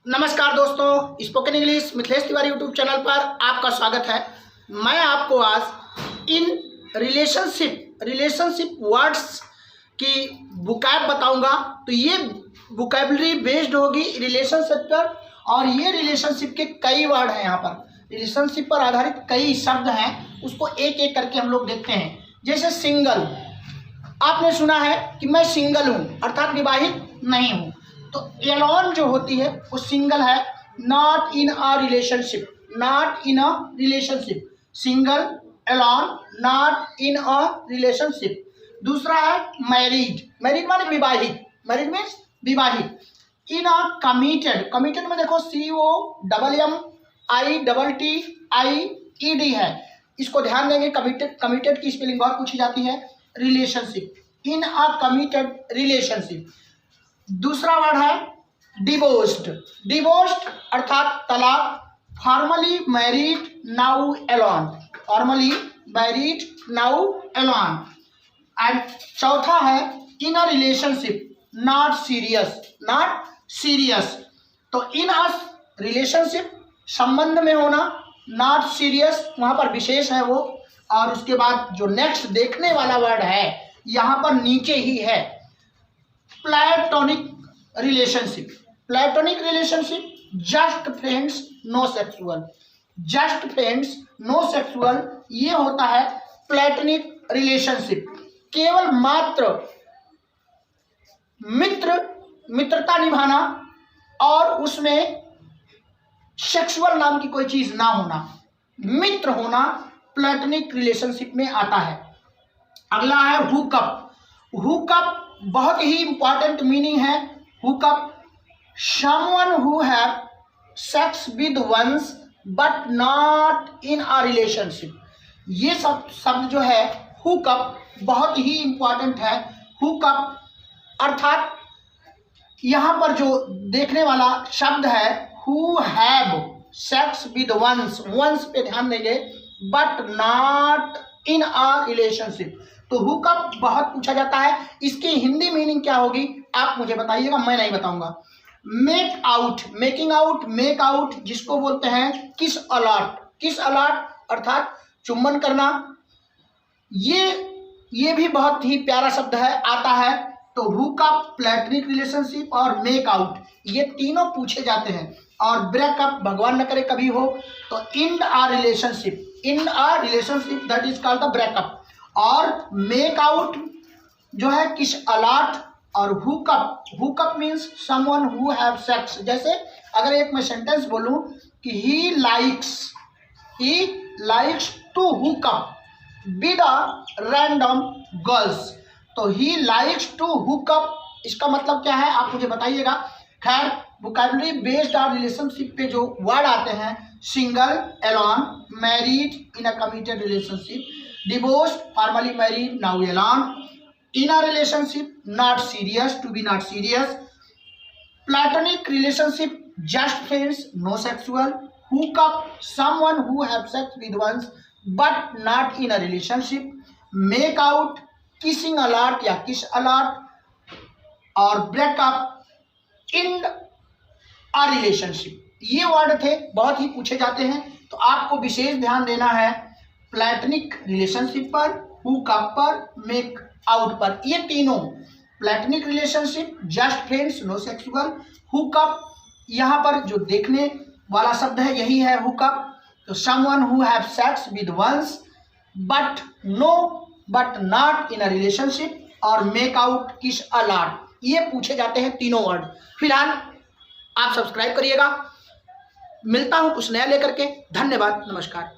नमस्कार दोस्तों, spoken English Mithilesh Tiwari YouTube channel पर आपका स्वागत है। मैं आपको आज इन रिलेशनशिप वर्ड्स की वोकैब बताऊंगा। तो ये वोकैबलरी बेस्ड होगी रिलेशनशिप पर, और ये रिलेशनशिप के कई वर्ड हैं। यहाँ पर रिलेशनशिप पर आधारित कई शब्द हैं, उसको एक एक करके हम लोग देखते हैं। जैसे सिंगल, आपने सुना है कि मैं सिंगल हूँ, अर्थात विवाहित नहीं हूँ। तो एलोन जो होती है वो सिंगल है, not in a relationship, not in a relationship, single, alone, not in a relationship. दूसरा है मैरिड, मैरिड माने विवाहित, मैरिड मीन्स विवाहित। इन अ कमिटेड, कमिटेड में देखो COMMITTIED है, इसको ध्यान देंगे। कमिटेड, कमिटेड की स्पेलिंग बहुत पूछी जाती है। Relationship, in a committed relationship. दूसरा वर्ड है डिवोर्स्ड, डिवोर्स्ड अर्थात तलाक। Formerly married now alone, formerly married now alone. And चौथा है in a relationship, not serious, not serious. तो इन अ रिलेशनशिप, संबंध में होना, नॉट सीरियस वहां पर विशेष है वो। और उसके बाद जो नेक्स्ट देखने वाला वर्ड है यहाँ पर नीचे ही है, platonic relationship. Platonic relationship, just friends no sexual, just friends no sexual, ये होता है प्लेटोनिक रिलेशनशिप। केवल मात्र मित्रता निभाना और उसमें सेक्सुअल नाम की कोई चीज ना होना, मित्र होना प्लेटोनिक रिलेशनशिप में आता है। अगला है हुकअप। हुकअप बहुत ही इंपॉर्टेंट मीनिंग है। Hookup, someone who have sex with once but not in a relationship. ये सब शब्द जो है हुकअप बहुत ही इंपॉर्टेंट है। हुकअप अर्थात यहाँ पर जो देखने वाला शब्द है who have sex with once, once पे ध्यान देंगे, but not in a relationship. तो हुकअप बहुत पूछा जाता है, इसकी हिंदी मीनिंग क्या होगी आप मुझे बताइएगा, मैं नहीं बताऊंगा। Make out, making out, make out जिसको बोलते हैं किस अलॉट, किस अलॉट अर्थात चुम्बन करना। ये भी बहुत ही प्यारा शब्द है, आता है। तो हुकअप, प्लेटोनिक रिलेशनशिप और मेक आउट, ये तीनों पूछे जाते हैं। और ब्रेकअप भगवान न करे कभी हो तो in a relationship, in a relationship that is called the breakup. और मेक आउट जो है किस अलॉट। और hookup, hookup means someone who have sex. जैसे अगर एक मैं सेंटेंस बोलूं कि he likes to hookup with a random girls, तो ही लाइक्स टू हुकअप, इसका मतलब क्या है आप मुझे बताइएगा। खैर, वोकैबुलरी बेस्ड और रिलेशनशिप पे जो वर्ड आते हैं, single, alone, married, in a committed relationship, divorced, formally married, now alone, in a relationship, not serious, to be not serious, platonic relationship, just friends, no sexual, hookup, someone who have sex with once but not in a relationship, make out, kissing a lot या kiss a lot, और break up in a relationship। ये word थे, बहुत ही पूछे जाते हैं, तो आपको विशेष ध्यान देना है प्लेटोनिक रिलेशनशिप पर, हुकअप पर, मेक आउट पर। ये तीनों platonic relationship, just friends no sexual, hookup, यहाँ पर जो देखने वाला शब्द है यही है हुकअप। तो someone who have sex with once but not in a relationship, और make out, kiss a lot, ये पूछे जाते हैं तीनों वर्ड। फिलहाल आप सब्सक्राइब करिएगा, मिलता हूं कुछ नया लेकर के। धन्यवाद, नमस्कार।